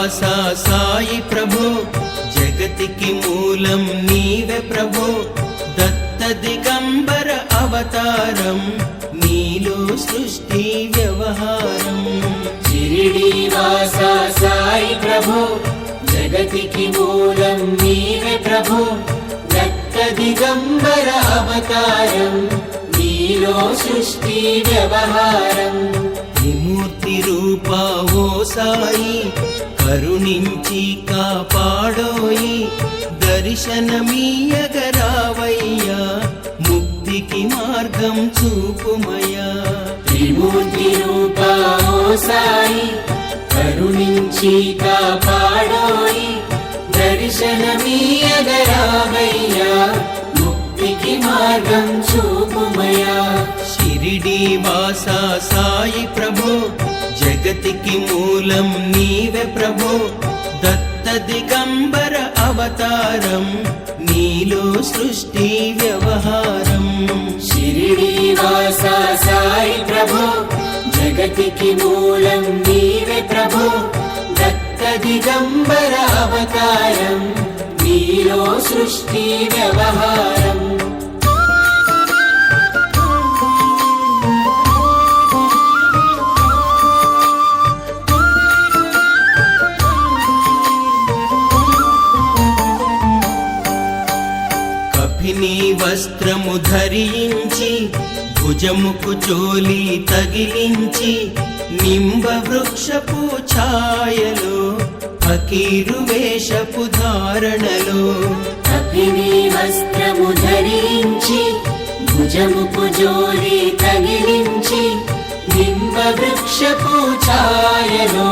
వాసా సాయి ప్రభో జగతికి మూలం నీవే ప్రభో దత్త దిగంబర అవతారం నీలో సృష్టి వ్యవహారం షిరిడి వాసా సాయి ప్రభో జగతికి మూలం నీవే ప్రభో దత్త దిగంబర అవతారం నీలో సృష్టి వ్యవహారం త్రిమూర్తి రూపా ఓ సాయి కరుణించి కాపాడోయి దర్శనమీయగరావయ్యా ముక్తికి మార్గం చూపుమయ్యా త్రిమూర్తి రూపా ఓ సాయి కరుణించి కాపాడోయి దర్శనమీయగరావయ్యా ముక్తికి మార్గం చూపుమయ్యా షిరిడి వాసా సాయి ప్రభో జగతికి మూలం నీవే ప్రభో దత్త దిగంబర అవతారం నీలో సృష్టి వ్యవహారం షిరిడి వాసా సాయి ప్రభో జగతికి మూలం నీవే ప్రభో దత్త దిగంబర అవతారం నీలో సృష్టి వ్యవహారం కఫిని వస్త్రము ధరించి భుజముకు చోలి తగిలించి నింబ వృక్షపు ఛాయలో ఫకీరు వేషపు ధారణలో కఫిని వస్త్రము ధరించి భుజముకు జోలి తగిలించి నింబ వృక్షపు ఛాయలో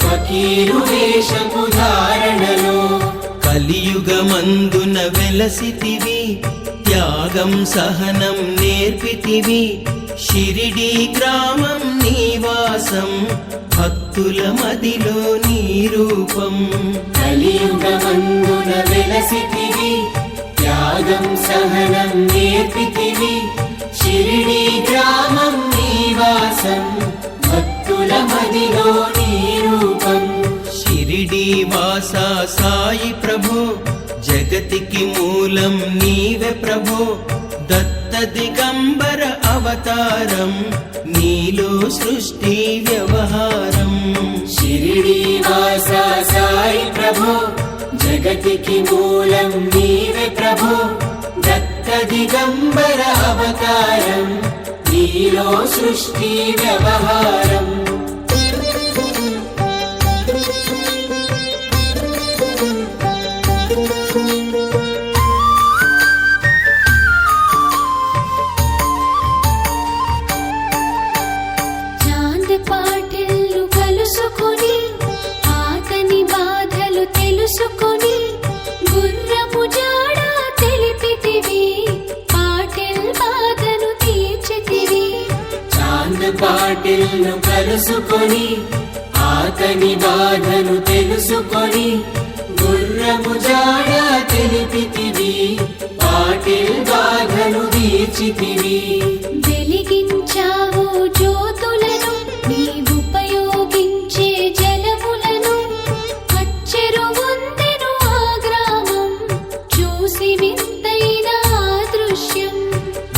ఫకీరు వేషపు ధారణలో కలియుగమందున వెలసితివి త్యాగం సహనం నేర్పితివి షిరిడి గ్రామం నివాసం భక్తుల మదిలో నీ రూపం కలియుగమందున వెలసితివి త్యాగం సహనం నేర్పితివి షిరిడి గ్రామం నివాసం భక్తుల మదిలో నీ రూపం షిరిడి వాసా సాయి ప్రభో జగతికి మూలం నీవే ప్రభో దత్త దిగంబర అవతారం నీలో సృష్టి వ్యవహారం షిరిడి వాసా సాయి ప్రభో జగతికి మూలం నీవే ప్రభో దత్త దిగంబర అవతారం నీలో సృష్టి వ్యవహారం చాంద్ పాటిల్లు కలుసుకొని ఆతని బాధలు తెలుసుకొని గుర్రపు జాడ తెలిపితివి పాటిల్ బాధను తీర్చితివి చాంద్ పాటిల్ను కలుసుకొని ఆతని బాధను తెలుసుకొని గుర్రము జాడ తెలిపితివి పాటిల్ బాధను తీర్చితివి వెలిగించావు జ్యోతులను నీవుపయోగించే జలములను అచ్చెరు వందెను ఆ గ్రామం చూసి వింతైన దృశ్యం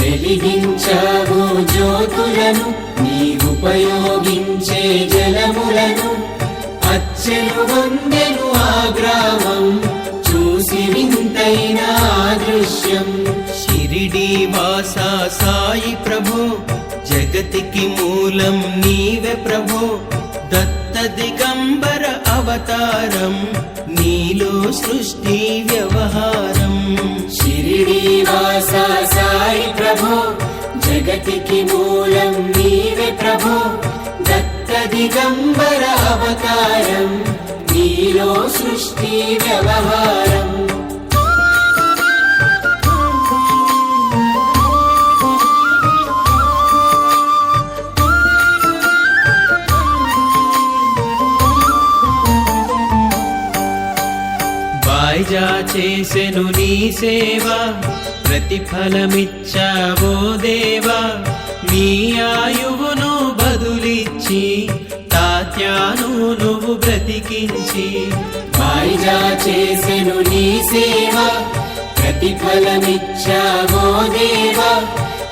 వెలిగించావు జ్యోతులను నీవుపయోగించే జలములను అచ్చెను వందెను ఆ గ్రామం చూసి వింతైన దృశ్యం షిరిడి వాసా సాయి ప్రభో జగతికి మూలం నీవే ప్రభో దత్త దిగంబర అవతారం నీలో సృష్టి వ్యవహారం షిరిడి వాసా సాయి ప్రభో జగతికి మూలం నీవే ప్రభో దత్త దిగంబర అవతారం నీలో సృష్టి వ్యవహారం వాయిజా చేసెను నీ సేవ ప్రతిఫలమిచ్చావో దేవా నీ ఆయువును బదులిచ్చి తాత తాత్యాను నువ్వు బ్రతికించి వాయిదా చేసెను నీ సేవ ప్రతిఫలమిచ్చావో దేవా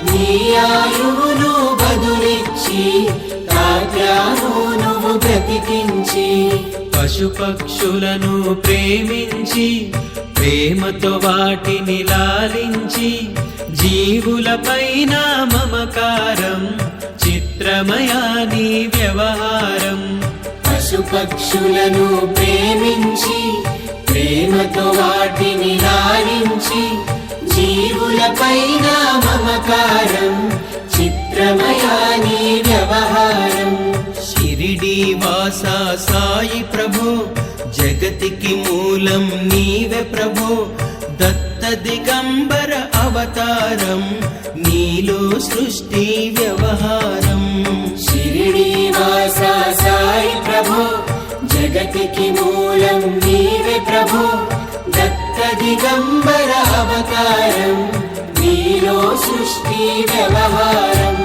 నీ ఆయువును బదులిచ్చి తాత్యాను నువ్వు బ్రతికించి పశుపక్షులను ప్రేమించి ప్రేమతో వాటిని లాలించి జీవులపైన మమకారం చిత్రమయా నీ వ్యవహారం పశుపక్షులను ప్రేమించి ప్రేమతో వాటిని లాలించి జీవులపైన మమకారం చిత్రమయా నీ వ్యవహారం షిరిడి వాసా సాయి ప్రభో జగతికి మూలం నీవే ప్రభో దత్త దిగంబర అవతారం నీలో సృష్టి వ్యవహారం షిరిడి వాసా సాయి ప్రభో జగతికి మూలం నీవే ప్రభో దత్త దిగంబర అవతారం నీలో సృష్టి వ్యవహారం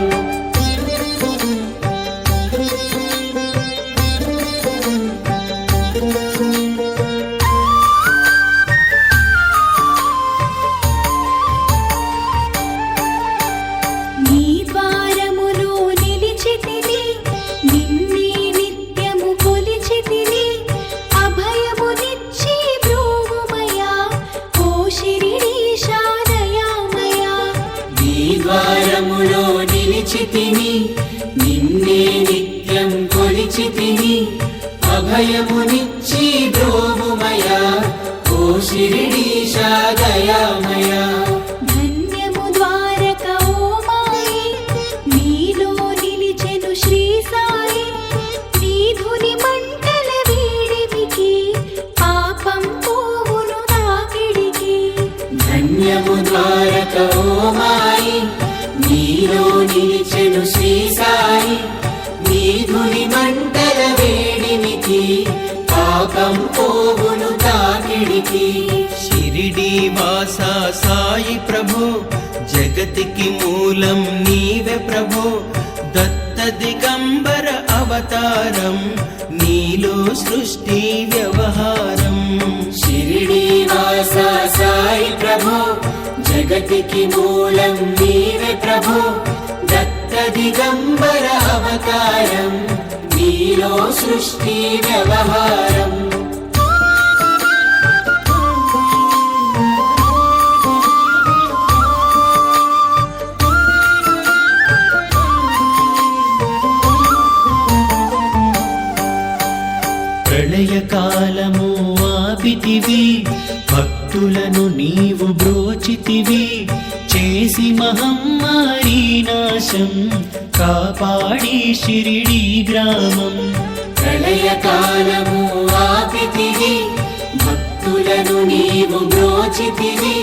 నీ ద్వారములో నిలిచితిని నిన్నే నిత్యము కొలిచితిని అభయమునిచ్చి బ్రోవుమయా ఓ శిరిడీశా దయామయా నీ ద్వారములో నిలిచితిని నిన్నే నిత్యం కొలిచితిని అభయమునిచ్చి బ్రోవుమయా ఓ శిరిడీశా దయామయా ధన్యము ద్వారక ఓ మాయి నీలో నిలిచెను శ్రీ సాయి నీ ధుని మంటల వేడిమికి పాపం పోవును నాకిడికి ధన్యము ద్వారక ఓ మాయి నీలో నిలిచెను శ్రీ సాయి నీ ధుని మంటల వేడిమికి పాపం పోవును తాకిడికి షిరిడి వాసా సాయి ప్రభో జగతికి మూలం నీవే ప్రభో దత్త దిగంబర అవతారం నీలో సృష్టి వ్యవహారం షిరిడి వాసా సాయి ప్రభో జగతికి మూలం నీవే ప్రభో దత్త దిగంబర అవతారం నీలో సృష్టి వ్యవహారం ప్రళయకాలము ఆపితివి భక్తులను నీవు బ్రోచితివి చేసి మహమ్మారి నాశం కాపాడి షిరిడి గ్రామం ప్రళయకాలము ఆపితివి భక్తులను నీవు బ్రోచితివి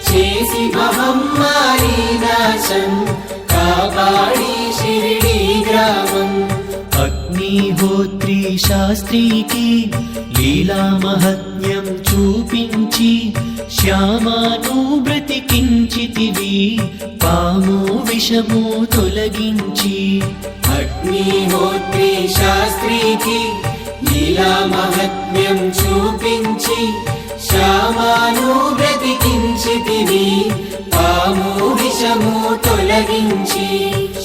చేసి మహమ్మారి నాశం కాపాడి షిరిడి గ్రామం అగ్నిహోత్రి శాస్త్రికి లీలా మహత్యం చూపించి శ్యామాను బ్రతికించితివి పాము విషము తొలగించి అగ్నిహోత్రి శాస్త్రికి లీలా మహత్మ్యం చూపించి శ్యామాను బ్రతికించితివి పాము విషము తొలగించి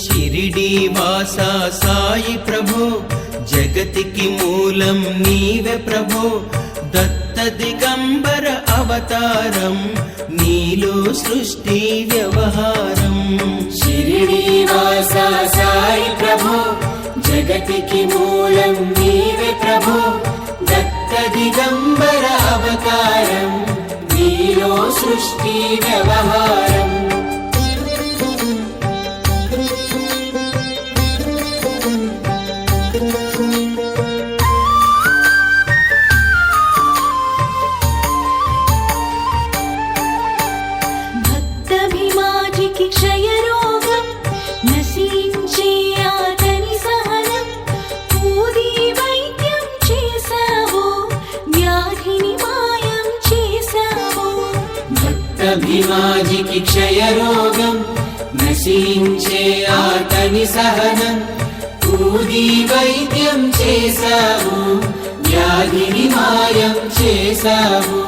షిరిడి వాసా సాయి ప్రభో జగతికి మూలం నీవే ప్రభో దత్త దిగంబర అవతారం నీలో సృష్టి వ్యవహారం షిరిడి వాసా సాయి ప్రభో జగతికి మూలం నీవే ప్రభో దత్త దిగంబర అవతారం నీలో సృష్టి వ్యవహారం భక్తభిమాజికి క్షయరోగం నశించే ఆతని సహనం పూది వైద్యం చేశావో వ్యాధిని మాయం చేశావో భక్తభిమాజికి క్షయరోగం నశించే ఆతని సహనం ఊది వైద్యం చేశావు, వ్యాధిని మాయం చేశావు.